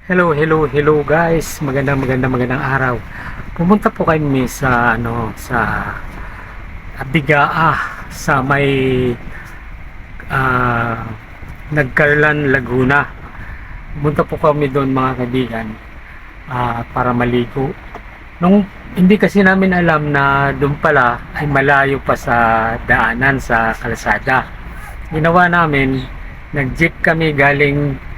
Hello guys. Magandang araw. Pumunta po kami sa Bigaa sa may ah, Nagcarlan, Laguna. Pumunta po kami doon mga kaibigan para maligo. Nung hindi kasi namin alam na doon pala ay malayo pa sa daanan sa kalsada. Ginawa namin, nag-jeep kami galing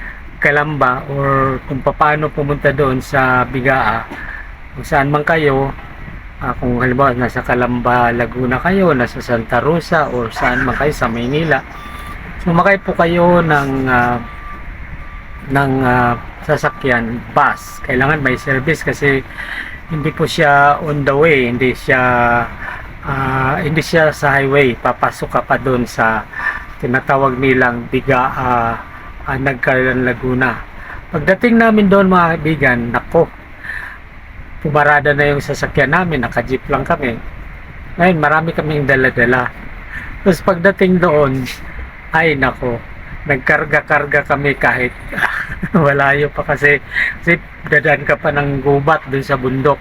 Calamba or kung paano pumunta doon sa Bigaa, kung saan man kayo, kung halimbawa nasa Calamba, Laguna kayo, nasa Santa Rosa or saan man kayo sa Maynila, sumakay po kayo ng sasakyan, bus. Kailangan may service kasi hindi po siya on the way, hindi siya sa highway, papasok ka pa doon sa tinatawag nilang Bigaa, Nagcarlan, Laguna. Pagdating namin doon mga kaibigan, nako, pumarada na yung sasakyan namin, naka-jeep lang kami. Ngayon, marami kaming dala-dala. Tapos pagdating doon, ay nako, nagkarga-karga kami kahit walayo pa kasi dadaan ka pa ng gubat doon sa bundok.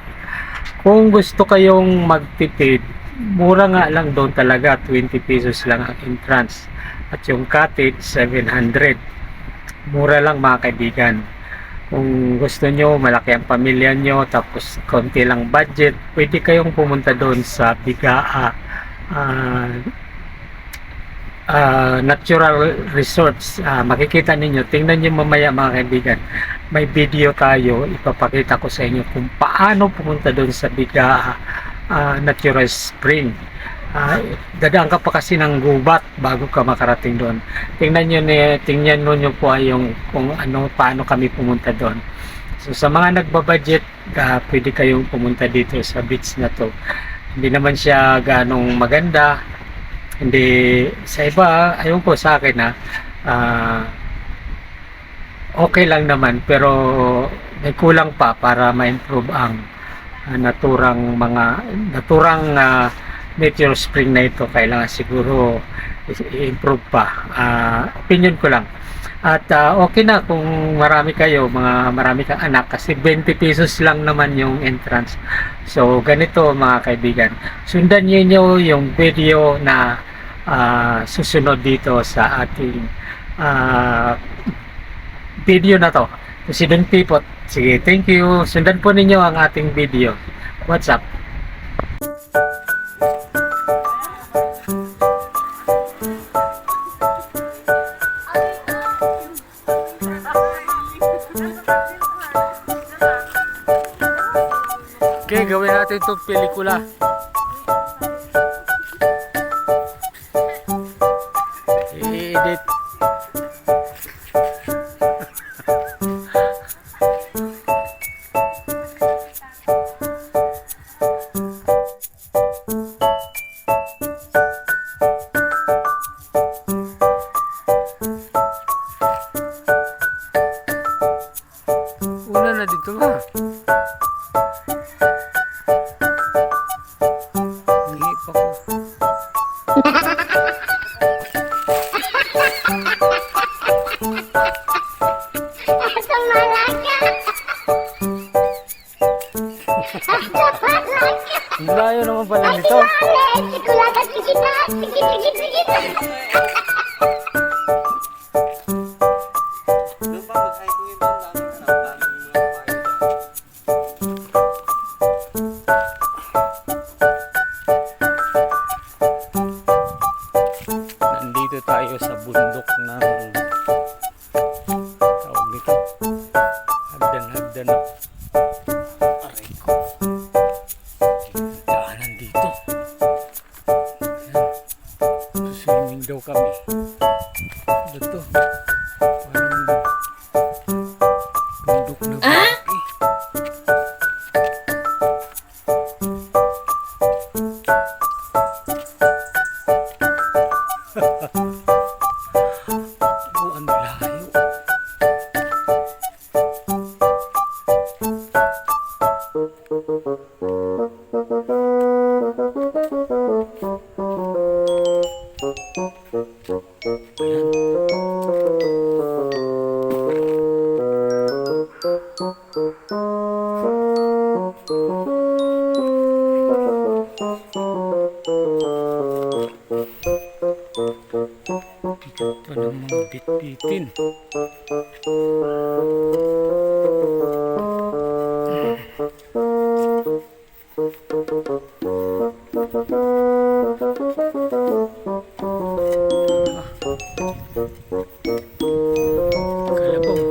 Kung gusto kayong magtipid, mura nga lang doon talaga, 20 pesos lang ang entrance. At yung cottage, 700. Mura lang mga kaibigan. Kung gusto nyo, malaki ang pamilya nyo, tapos konti lang budget, pwede kayong pumunta doon sa Bigaa Natural Resorts. Makikita ninyo, tingnan nyo mamaya mga kaibigan, may video tayo, ipapakita ko sa inyo kung paano pumunta doon sa Bigaa Natural Spring. Dadaan ka pa kasi ng gubat bago ka makarating doon. Tingnan nyo po yung kung paano kami pumunta doon. So sa mga nagbabudget, pwede kayong pumunta dito sa beach na to. Hindi naman siya ganong maganda. Hindi sa iba, ayun po sa akin okay lang naman, pero may kulang pa para ma-improve ang naturang Meteor Spring na ito. Kailangan siguro i-improve pa. Opinion ko lang. At okay na kung marami kang anak kasi 20 pesos lang naman yung entrance. So ganito mga kaibigan, sundan niyo yung video na susunod dito sa ating video na to. Si Don Pipot. Sige, thank you. Sundan po ninyo ang ating video. What's up? Okay, gawin natin itong pelikula. I-edit. Una na dito ba? Hindi pa ko. Ang layo naman pala nito. Nandito tayo sa bundok ng tawag nito, hagdan na aray ko, daanan dito. Ayan. Swimming daw kami dito, parang bundok na malaki. Oh, ang layo. Ayan. Ito ng mga bit-bitin. Kalabong.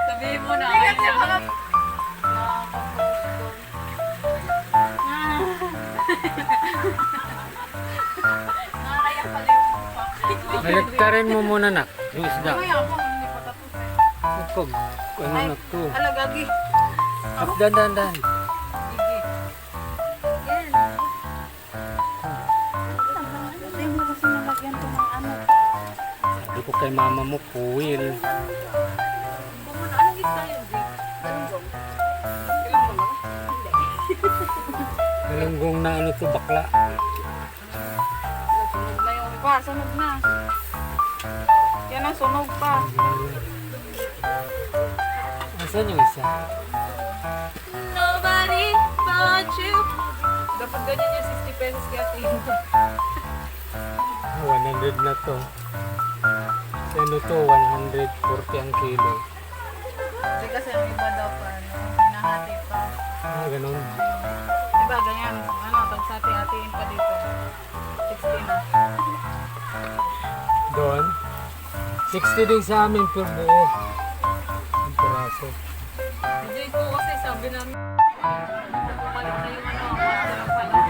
Sabihin mo na. Nakakayak pala yung mukha. Baliktarin mo muna nak. Yung isda. Mamaya ako, hindi pa tapos eh. Pag ano na to. Alagagi. Up, dan. Sige. Yan. Hindi mo kasi nalagyan ko ng ano. Sabi ko kay mama mo, puwil. Anong isda yun, Jake? Galunggong? Galunggong ba? Hindi. Galunggong na ano to, bakla. Sunog na yung pa. Sunog na. Yan ang sunog pa. Asan yung isa? Nobody but you. Dapat ganyan yung 60 pesos kaya tingin ko. 100 na to. Ano to, 140 ang kilo. Hindi kasi ang iba daw pa, hinahati pa. Ganun. Diba ganyan, tagsati-hatiin pa dito. 60 na. Doon. 60 din sa amin per buo. Ang piraso. Hindi ko kasi sabi namin, bumalik na yung ano, pala.